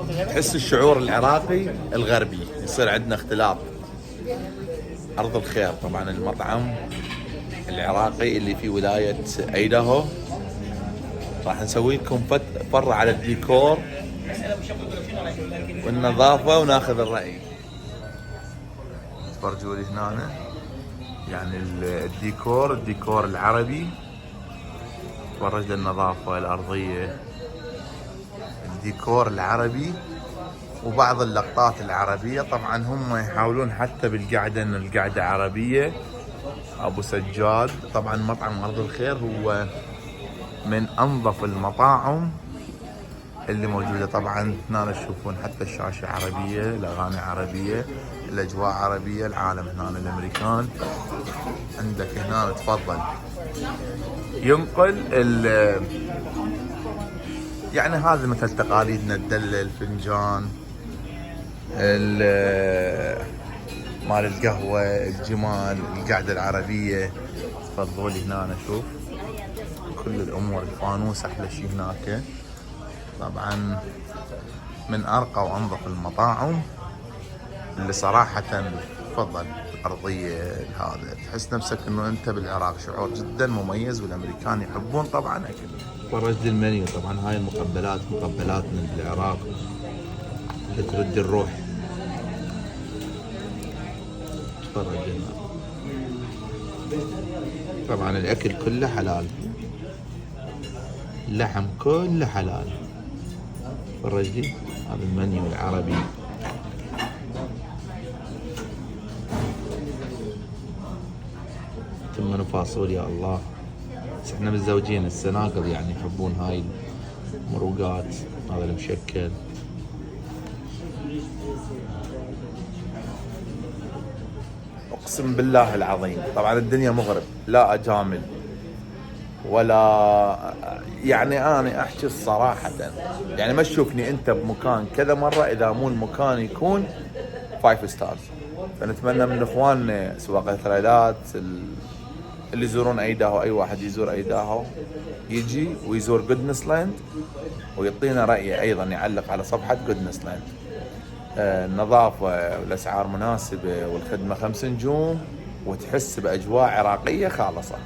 تحس الشعور العراقي الغربي، يصير عندنا اختلاط. أرض الخير طبعا المطعم العراقي اللي في ولاية ايداهو. راح نسوي لكم فرة على الديكور والنظافة وناخذ الرأي. تفرجوا لي هنا يعني الديكور العربي. تفرج النظافة الأرضية، الديكور العربي وبعض اللقطات العربية. طبعا هم يحاولون حتى بالقعدة ان القعدة عربية. ابو سجاد طبعا مطعم أرض الخير هو من انظف المطاعم اللي موجودة. طبعا هنا تشوفون حتى الشاشة عربية، الاغاني عربية، الاجواء عربية، العالم هنا الامريكان. عندك هنا تفضل ينقل يعني هذا مثل تقاليدنا، الدلة، الفنجان، مال القهوة، الجمال، القعدة العربية. تفضلوا لي هنا اشوف كل الامور. الفانوس احلى شيء هناك. طبعا من ارقى وانظف المطاعم اللي صراحة. تفضل الارضية هذا، تحس نفسك انه انت بالعراق. شعور جدا مميز، والامريكان يحبون طبعا اكل. فرجت المنيو. طبعا هاي المقبلات مقبلاتنا بالعراق ترد الروح. تفرج هنا. طبعا الاكل كله حلال، اللحم كله حلال. تفرج لي هذا المنيو العربي. ثم فاصول يا الله. بس احنا متزوجين السناقض يعني يحبون هاي المروقات. هذا المشكل. اقسم بالله العظيم طبعا الدنيا مغرب، لا اجامل ولا يعني. انا احكي الصراحة، يعني ما تشوفني انت بمكان كذا مرة اذا مو المكان يكون 5 ستارز. فنتمنى من اخواننا سواق الثريلات اللي يزورون ايداهو، اي واحد يزور ايداهو يجي ويزور جودنس لاند ويعطينا رأيه ايضا، يعلق على صفحة جودنس لاند. النظافة والاسعار مناسبة والخدمة 5 نجوم، وتحس باجواء عراقية خالصة.